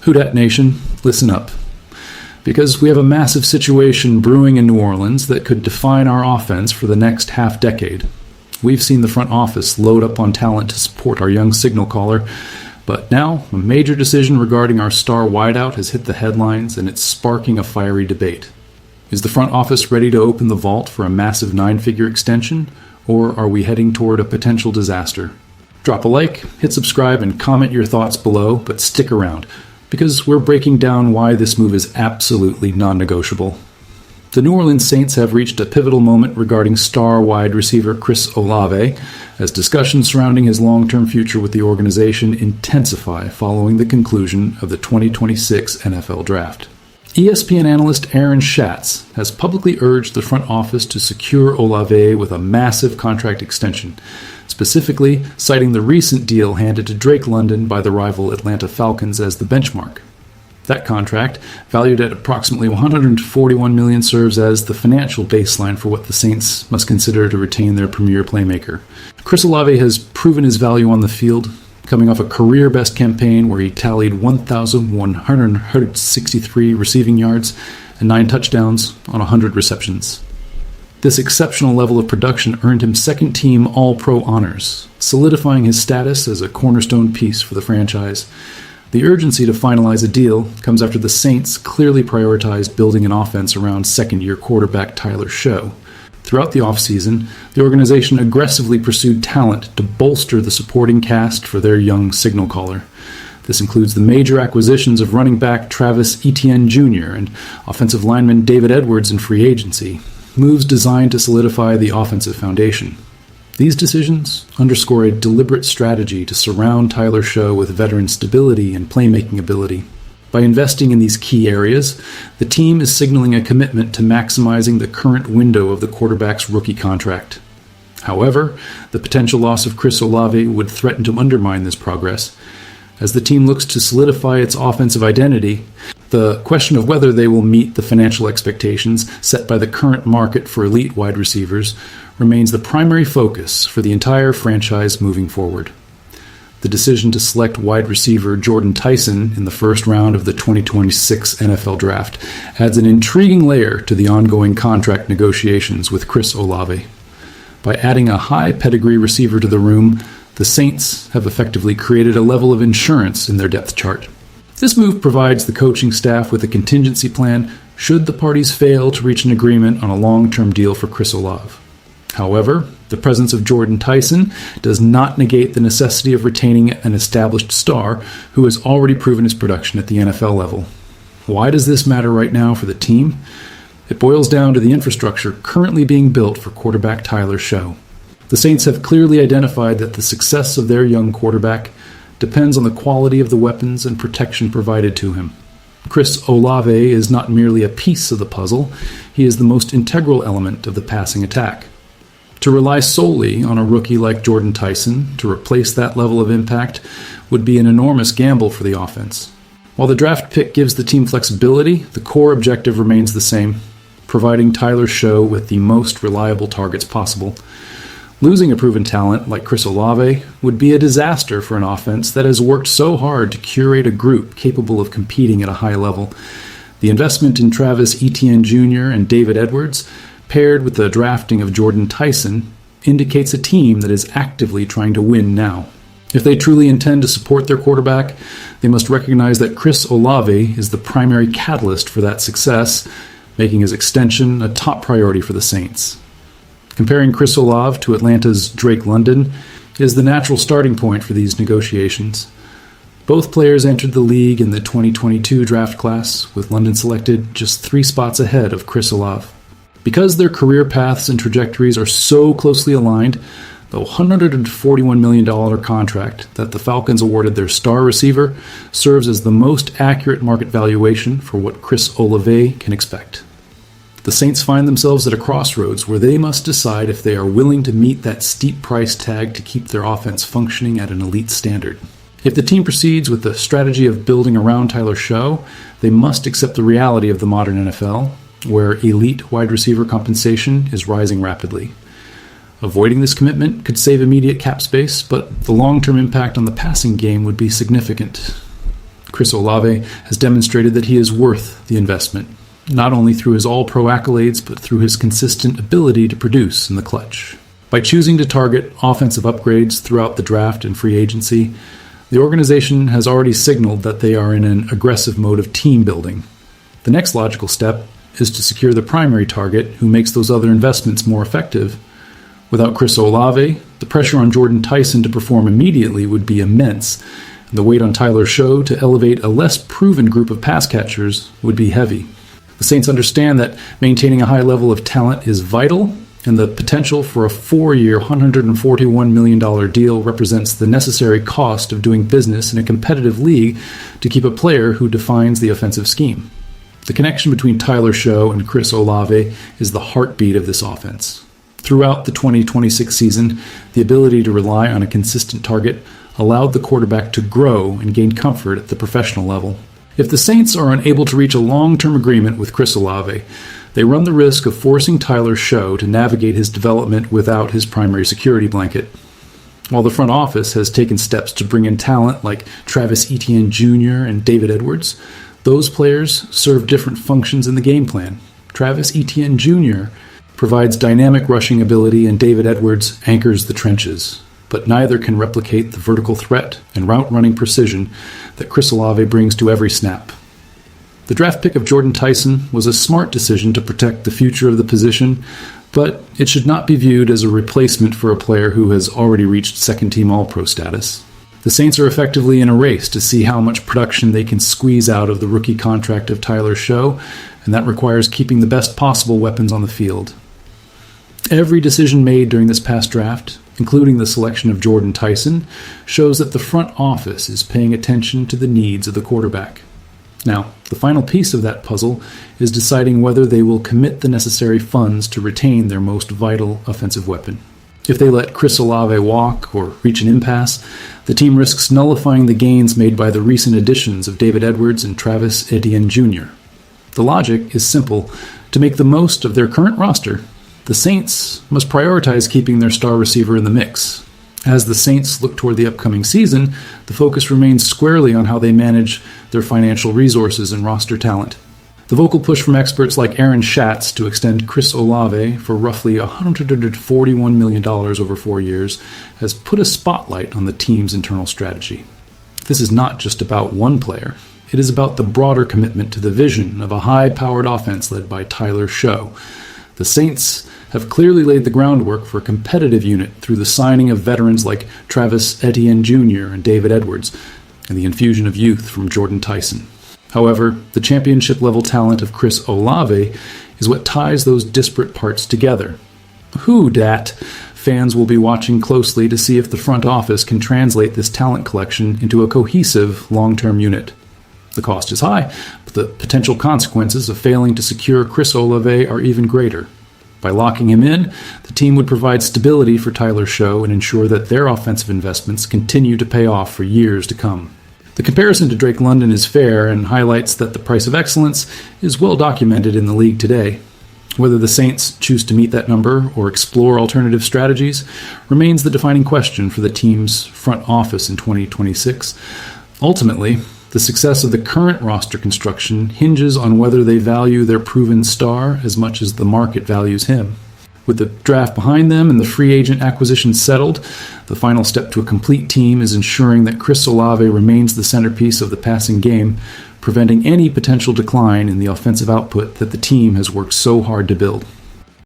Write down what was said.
Who Dat Nation, listen up. Because we have a massive situation brewing in New Orleans that could define our offense for the next half-decade. We've seen the front office load up on talent to support our young signal caller, but now a major decision regarding our star wideout has hit the headlines and it's sparking a fiery debate. Is the front office ready to open the vault for a massive 9-figure extension, or are we heading toward a potential disaster? Drop a like, hit subscribe, and comment your thoughts below, but stick around, because we're breaking down why this move is absolutely non-negotiable. The New Orleans Saints have reached a pivotal moment regarding star wide receiver Chris Olave, as discussions surrounding his long-term future with the organization intensify following the conclusion of the 2026 NFL Draft. ESPN analyst Aaron Schatz has publicly urged the front office to secure Olave with a massive contract extension, specifically citing the recent deal handed to Drake London by the rival Atlanta Falcons as the benchmark. That contract, valued at approximately $141 million, serves as the financial baseline for what the Saints must consider to retain their premier playmaker. Chris Olave has proven his value on the field, coming off a career-best campaign where he tallied 1,163 receiving yards and 9 touchdowns on 100 receptions. This exceptional level of production earned him second-team All-Pro honors, solidifying his status as a cornerstone piece for the franchise. The urgency to finalize a deal comes after the Saints clearly prioritized building an offense around second-year quarterback Tyler Show. Throughout the offseason, the organization aggressively pursued talent to bolster the supporting cast for their young signal caller. This includes the major acquisitions of running back Travis Etienne Jr. and offensive lineman David Edwards in free agency, moves designed to solidify the offensive foundation. These decisions underscore a deliberate strategy to surround Tyler Show with veteran stability and playmaking ability. By investing in these key areas, the team is signaling a commitment to maximizing the current window of the quarterback's rookie contract. However, the potential loss of Chris Olave would threaten to undermine this progress. As the team looks to solidify its offensive identity, the question of whether they will meet the financial expectations set by the current market for elite wide receivers remains the primary focus for the entire franchise moving forward. The decision to select wide receiver Jordan Tyson in the first round of the 2026 NFL Draft adds an intriguing layer to the ongoing contract negotiations with Chris Olave. By adding a high pedigree receiver to the room, the Saints have effectively created a level of insurance in their depth chart. This move provides the coaching staff with a contingency plan should the parties fail to reach an agreement on a long-term deal for Chris Olave. However, the presence of Jordan Tyson does not negate the necessity of retaining an established star who has already proven his production at the NFL level. Why does this matter right now for the team? It boils down to the infrastructure currently being built for quarterback Tyler Show. The Saints have clearly identified that the success of their young quarterback depends on the quality of the weapons and protection provided to him. Chris Olave is not merely a piece of the puzzle, he is the most integral element of the passing attack. To rely solely on a rookie like Jordan Tyson to replace that level of impact would be an enormous gamble for the offense. While the draft pick gives the team flexibility, the core objective remains the same, providing Tyler Show with the most reliable targets possible. Losing a proven talent like Chris Olave would be a disaster for an offense that has worked so hard to curate a group capable of competing at a high level. The investment in Travis Etienne Jr. and David Edwards, paired with the drafting of Jordan Tyson, indicates a team that is actively trying to win now. If they truly intend to support their quarterback, they must recognize that Chris Olave is the primary catalyst for that success, making his extension a top priority for the Saints. Comparing Chris Olave to Atlanta's Drake London is the natural starting point for these negotiations. Both players entered the league in the 2022 draft class, with London selected just 3 spots ahead of Chris Olave. Because their career paths and trajectories are so closely aligned, the $141 million contract that the Falcons awarded their star receiver serves as the most accurate market valuation for what Chris Olave can expect. The Saints find themselves at a crossroads where they must decide if they are willing to meet that steep price tag to keep their offense functioning at an elite standard. If the team proceeds with the strategy of building around Tyler Show, they must accept the reality of the modern NFL, where elite wide receiver compensation is rising rapidly. Avoiding this commitment could save immediate cap space, but the long-term impact on the passing game would be significant. Chris Olave has demonstrated that he is worth the investment, not only through his all-pro accolades, but through his consistent ability to produce in the clutch. By choosing to target offensive upgrades throughout the draft and free agency, the organization has already signaled that they are in an aggressive mode of team building. The next logical step is to secure the primary target who makes those other investments more effective. Without Chris Olave, the pressure on Jordan Tyson to perform immediately would be immense, and the weight on Tyler Show to elevate a less proven group of pass catchers would be heavy. The Saints understand that maintaining a high level of talent is vital, and the potential for a 4-year, $141 million deal represents the necessary cost of doing business in a competitive league to keep a player who defines the offensive scheme. The connection between Tyler Show and Chris Olave is the heartbeat of this offense. Throughout the 2026 season, the ability to rely on a consistent target allowed the quarterback to grow and gain comfort at the professional level. If the Saints are unable to reach a long-term agreement with Chris Olave, they run the risk of forcing Tyler Show to navigate his development without his primary security blanket. While the front office has taken steps to bring in talent like Travis Etienne Jr. and David Edwards, those players serve different functions in the game plan. Travis Etienne Jr. provides dynamic rushing ability and David Edwards anchors the trenches, but neither can replicate the vertical threat and route-running precision that Chris Olave brings to every snap. The draft pick of Jordan Tyson was a smart decision to protect the future of the position, but it should not be viewed as a replacement for a player who has already reached second-team All-Pro status. The Saints are effectively in a race to see how much production they can squeeze out of the rookie contract of Tyler Show, and that requires keeping the best possible weapons on the field. Every decision made during this past draft, including the selection of Jordan Tyson, shows that the front office is paying attention to the needs of the quarterback. Now, the final piece of that puzzle is deciding whether they will commit the necessary funds to retain their most vital offensive weapon. If they let Chris Olave walk or reach an impasse, the team risks nullifying the gains made by the recent additions of David Edwards and Travis Etienne Jr. The logic is simple. To make the most of their current roster, the Saints must prioritize keeping their star receiver in the mix. As the Saints look toward the upcoming season, the focus remains squarely on how they manage their financial resources and roster talent. The vocal push from experts like Aaron Schatz to extend Chris Olave for roughly $141 million over 4 years has put a spotlight on the team's internal strategy. This is not just about one player. It is about the broader commitment to the vision of a high-powered offense led by Tyler Show. The Saints have clearly laid the groundwork for a competitive unit through the signing of veterans like Travis Etienne Jr. and David Edwards, and the infusion of youth from Jordan Tyson. However, the championship-level talent of Chris Olave is what ties those disparate parts together. Who Dat fans will be watching closely to see if the front office can translate this talent collection into a cohesive, long-term unit. The cost is high, but the potential consequences of failing to secure Chris Olave are even greater. By locking him in, the team would provide stability for Tyler Show and ensure that their offensive investments continue to pay off for years to come. The comparison to Drake London is fair and highlights that the price of excellence is well documented in the league today. Whether the Saints choose to meet that number or explore alternative strategies remains the defining question for the team's front office in 2026. Ultimately, the success of the current roster construction hinges on whether they value their proven star as much as the market values him. With the draft behind them and the free agent acquisition settled, the final step to a complete team is ensuring that Chris Olave remains the centerpiece of the passing game, preventing any potential decline in the offensive output that the team has worked so hard to build.